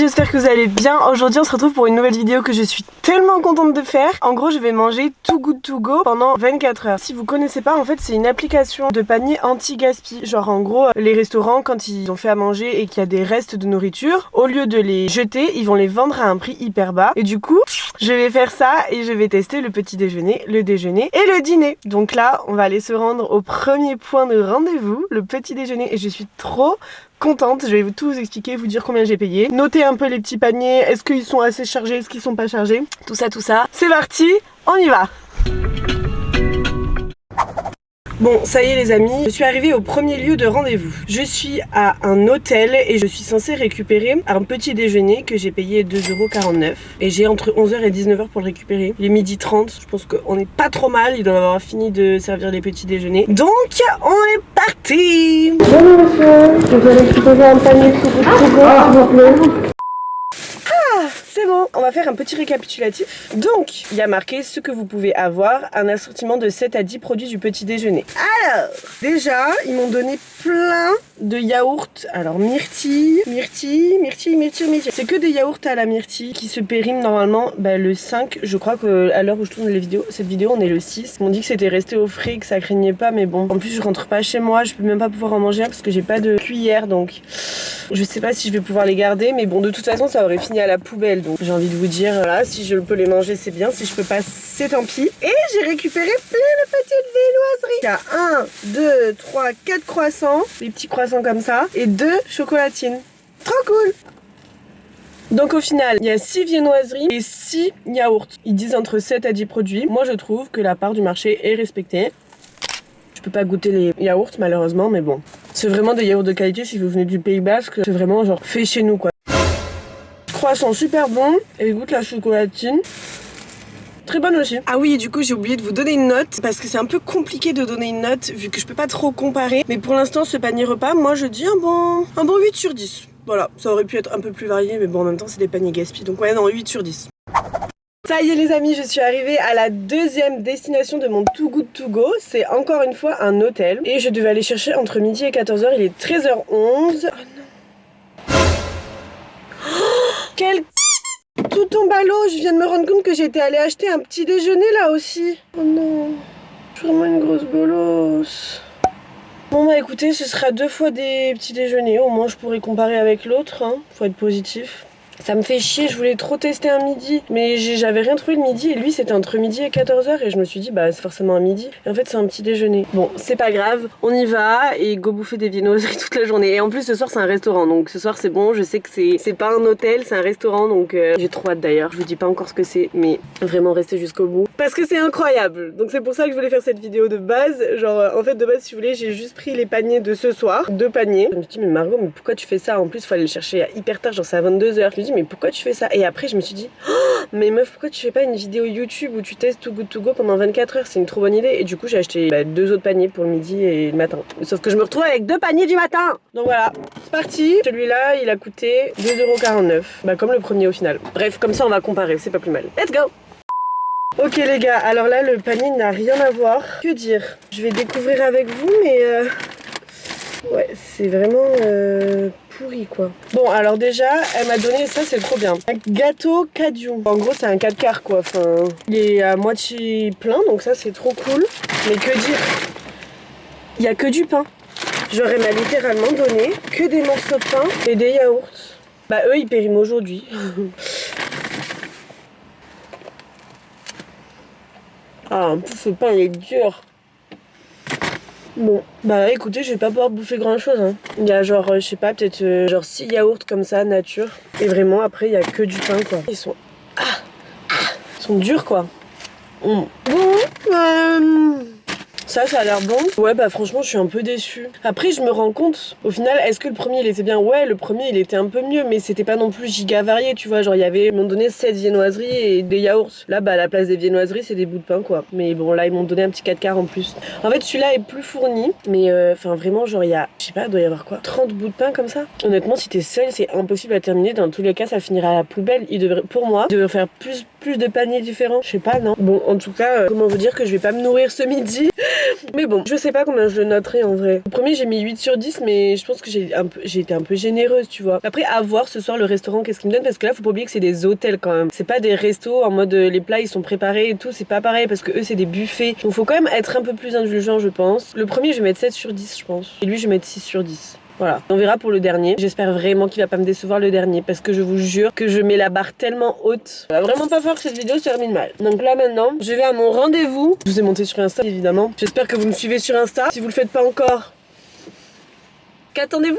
j'espère que vous allez bien. Aujourd'hui on se retrouve pour une nouvelle vidéo que je suis tellement contente de faire. En gros je vais manger Too Good To Go pendant 24 heures. Si vous connaissez pas, en fait c'est une application de panier anti-gaspi. Genre en gros les restaurants quand ils ont fait à manger et qu'il y a des restes de nourriture, au lieu de les jeter, ils vont les vendre à un prix hyper bas. Et du coup je vais faire ça et je vais tester le petit déjeuner, le déjeuner et le dîner. Donc là on va aller se rendre au premier point de rendez-vous, le petit déjeuner, et je suis trop contente. Je vais tout vous expliquer, vous dire combien j'ai payé, noter un peu les petits paniers, est-ce qu'ils sont assez chargés, est-ce qu'ils sont pas chargés, tout ça. C'est parti, on y va. Bon, ça y est les amis, je suis arrivée au premier lieu de rendez-vous. Je suis à un hôtel et je suis censée récupérer un petit déjeuner que j'ai payé 2,49 €. Et j'ai entre 11 h et 19 h pour le récupérer. Il est 12h30, je pense qu'on est pas trop mal, ils doivent avoir fini de servir les petits déjeuners. Donc, on est parti. Bonjour monsieur, je vais récupérer un panier de s'il vous plaît. C'est bon, on va faire un petit récapitulatif. Donc, il y a marqué ce que vous pouvez avoir, un assortiment de 7 à 10 produits du petit déjeuner. Alors, déjà, ils m'ont donné plein de yaourts. Alors, myrtille. C'est que des yaourts à la myrtille qui se périment normalement le 5. Je crois qu'à l'heure où je tourne cette vidéo, on est le 6. Ils m'ont dit que c'était resté au frais, que ça craignait pas, mais bon. En plus, je rentre pas chez moi, je peux même pas pouvoir en manger un parce que j'ai pas de cuillère, donc je sais pas si je vais pouvoir les garder, mais bon, de toute façon, ça aurait fini à la poubelle. Donc j'ai envie de vous dire, voilà, si je peux les manger c'est bien, si je peux pas c'est tant pis. Et j'ai récupéré plein de petites viennoiseries. Il y a 1, 2, 3, 4 croissants, des petits croissants comme ça, et 2 chocolatines. Trop cool. Donc au final, il y a 6 viennoiseries et 6 yaourts. Ils disent entre 7 à 10 produits. Moi je trouve que la part du marché est respectée. Je peux pas goûter les yaourts malheureusement, mais bon. C'est vraiment des yaourts de qualité si vous venez du Pays Basque. C'est vraiment genre fait chez nous quoi. Croissant super bon, et goûte la chocolatine. Très bonne aussi. Ah oui, et du coup j'ai oublié de vous donner une note parce que c'est un peu compliqué de donner une note vu que je peux pas trop comparer. Mais pour l'instant ce panier repas, moi je dis un bon 8 sur 10. Voilà, ça aurait pu être un peu plus varié mais bon en même temps c'est des paniers gaspi. Donc ouais non, 8 sur 10. Ça y est les amis, je suis arrivée à la deuxième destination de mon Too Good To Go. C'est encore une fois un hôtel. Et je devais aller chercher entre midi et 14 h. Il est 13h11. Oh non. Quel tout tombe à l'eau, je viens de me rendre compte que j'étais allée acheter un petit déjeuner là aussi. Oh non, je suis vraiment une grosse bolosse. Bon bah écoutez, ce sera 2 fois des petits déjeuners, au moins je pourrais comparer avec l'autre, hein. Faut être positif. Ça me fait chier, je voulais trop tester un midi, mais j'avais rien trouvé le midi et lui c'était entre midi et 14 h et je me suis dit bah c'est forcément un midi et en fait c'est un petit déjeuner. Bon c'est pas grave, on y va et go bouffer des viennoiseries toute la journée. Et en plus ce soir c'est un restaurant donc ce soir c'est bon, je sais que c'est pas un hôtel, c'est un restaurant donc j'ai trop hâte d'ailleurs. Je vous dis pas encore ce que c'est mais vraiment restez jusqu'au bout parce que c'est incroyable. Donc c'est pour ça que je voulais faire cette vidéo de base, genre en fait de base si vous voulez j'ai juste pris les paniers de ce soir, 2 paniers. Je me suis dit mais Margot mais pourquoi tu fais ça, en plus faut aller le chercher hyper tard, genre c'est à 22 h. Je me dis mais pourquoi tu fais ça? Et après je me suis dit oh, mais meuf pourquoi tu fais pas une vidéo YouTube où tu testes Too Good To Go pendant 24 h, c'est une trop bonne idée. Et du coup j'ai acheté 2 autres paniers pour le midi et le matin, sauf que je me retrouve avec 2 paniers du matin. Donc voilà, c'est parti. Celui-là il a coûté 2,49 €, comme le premier au final. Bref, comme ça on va comparer, c'est pas plus mal. Let's go. Ok les gars, alors là le panier n'a rien à voir. Que dire? Je vais découvrir avec vous mais ouais, c'est vraiment pourri quoi. Bon alors déjà, elle m'a donné ça, c'est trop bien. Un gâteau Cadiou. En gros c'est un 4 quarts quoi, enfin il est à moitié plein donc ça c'est trop cool. Mais que dire? Il y a que du pain. Genre elle m'a littéralement donné que des morceaux de pain et des yaourts. Bah eux ils périment aujourd'hui. Ah en plus ce pain il est dur. Bon, bah écoutez, je vais pas pouvoir bouffer grand chose hein. Il y a genre, je sais pas, peut-être genre 6 yaourts comme ça, nature. Et vraiment, après, il y a que du pain quoi. Ils sont... ils sont durs quoi. Bon, ça a l'air bon. Ouais, bah franchement, je suis un peu déçue. Après, je me rends compte, au final, est-ce que le premier il était bien? Ouais, le premier il était un peu mieux, mais c'était pas non plus giga varié, tu vois. Genre, il y avait, ils m'ont donné 7 viennoiseries et des yaourts. Là, bah, à la place des viennoiseries, c'est des bouts de pain, quoi. Mais bon, là, ils m'ont donné un petit 4 quarts en plus. En fait, celui-là est plus fourni, mais enfin, vraiment, genre, il y a, je sais pas, il doit y avoir quoi, 30 bouts de pain comme ça. Honnêtement, si t'es seul, c'est impossible à terminer. Dans tous les cas, ça finira à la poubelle. Il devrait, pour moi, il devrait faire plus de paniers différents. Je sais pas, non. Bon, en tout cas, comment vous dire que je vais pas me nourrir ce midi. Mais bon, je sais pas combien je le noterai en vrai. Le premier, j'ai mis 8 sur 10, mais je pense que j'ai été un peu généreuse, tu vois. Après, à voir ce soir le restaurant, qu'est-ce qu'il me donne, parce que là, faut pas oublier que c'est des hôtels quand même. C'est pas des restos en mode les plats ils sont préparés et tout, c'est pas pareil parce que eux c'est des buffets. Donc faut quand même être un peu plus indulgent, je pense. Le premier, je vais mettre 7 sur 10, je pense. Et lui, je vais mettre 6 sur 10. Voilà, on verra pour le dernier. J'espère vraiment qu'il va pas me décevoir le dernier parce que je vous jure que je mets la barre tellement haute. Ça va vraiment pas faire que cette vidéo se termine mal. Donc là maintenant, je vais à mon rendez-vous. Je vous ai monté sur Insta évidemment. J'espère que vous me suivez sur Insta. Si vous le faites pas encore, qu'attendez-vous?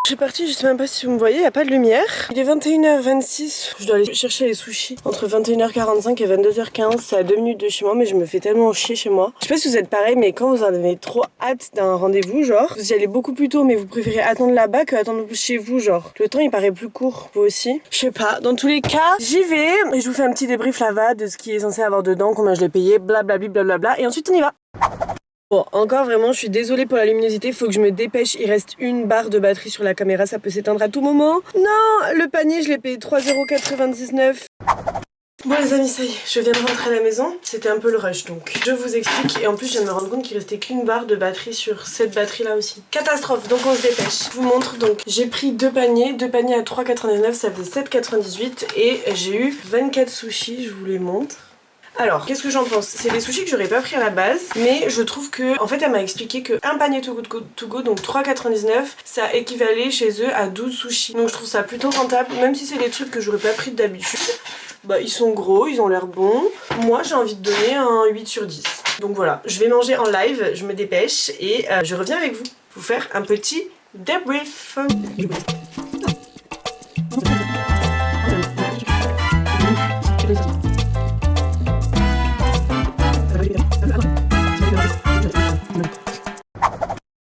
Je suis partie, je sais même pas si vous me voyez, il n'y a pas de lumière. Il est 21h26, je dois aller chercher les sushis. Entre 21h45 et 22h15, c'est à 2 minutes de chez moi, mais je me fais tellement chier chez moi. Je sais pas si vous êtes pareil, mais quand vous en avez trop hâte d'un rendez-vous, genre, vous y allez beaucoup plus tôt, mais vous préférez attendre là-bas que attendre chez vous, genre. Le temps il paraît plus court, vous aussi. Je sais pas, dans tous les cas, j'y vais, et je vous fais un petit débrief là-bas de ce qui est censé avoir dedans, combien je l'ai payé, blablabla, blablabla, et ensuite on y va. Bon, encore vraiment, je suis désolée pour la luminosité, faut que je me dépêche, il reste une barre de batterie sur la caméra, ça peut s'éteindre à tout moment. Non, le panier, je l'ai payé 3,99 €. Bon les amis, ça y est, je viens de rentrer à la maison, c'était un peu le rush donc. Je vous explique, et en plus je viens de me rendre compte qu'il restait qu'une barre de batterie sur cette batterie là aussi. Catastrophe, donc on se dépêche. Je vous montre donc, j'ai pris deux paniers à 3,99 €, ça faisait 7,98 € et j'ai eu 24 sushis, je vous les montre. Alors, qu'est-ce que j'en pense? C'est des sushis que j'aurais pas pris à la base, mais je trouve que, en fait, elle m'a expliqué que un panier to go, donc 3,99 €, ça équivalait chez eux à 12 sushis. Donc je trouve ça plutôt rentable, même si c'est des trucs que j'aurais pas pris d'habitude. Bah, ils sont gros, ils ont l'air bons. Moi, j'ai envie de donner un 8 sur 10. Donc voilà, je vais manger en live, je me dépêche et je reviens avec vous faire un petit débrief.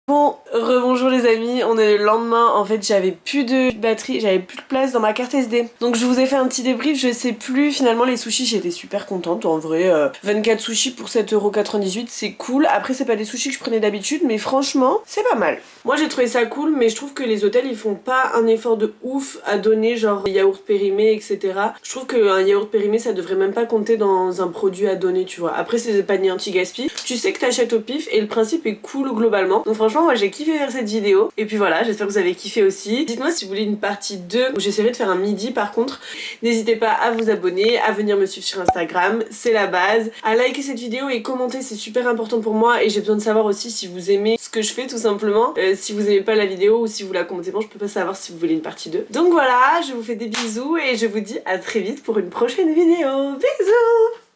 Bon, rebonjour les amis, on est le lendemain, en fait j'avais plus de batterie, j'avais plus de place dans ma carte SD. Donc je vous ai fait un petit débrief, je sais plus, finalement les sushis j'étais super contente, en vrai 24 sushis pour 7,98 € c'est cool. Après c'est pas des sushis que je prenais d'habitude, mais franchement c'est pas mal. Moi j'ai trouvé ça cool, mais je trouve que les hôtels ils font pas un effort de ouf à donner genre yaourt périmé etc. Je trouve qu'un yaourt périmé ça devrait même pas compter dans un produit à donner, tu vois. Après c'est des paniers anti-gaspi, tu sais que t'achètes au pif et le principe est cool globalement. Donc franchement moi j'ai kiffé faire cette vidéo et puis voilà, j'espère que vous avez kiffé aussi. Dites-moi si vous voulez une partie 2 où j'essaierai de faire un midi. Par contre n'hésitez pas à vous abonner, à venir me suivre sur Instagram, c'est la base, à liker cette vidéo et commenter, c'est super important pour moi et j'ai besoin de savoir aussi si vous aimez ce que je fais tout simplement. Si vous aimez pas la vidéo ou si vous la commentez pas, je peux pas savoir si vous voulez une partie 2. Donc voilà, je vous fais des bisous et je vous dis à très vite pour une prochaine vidéo. Bisous.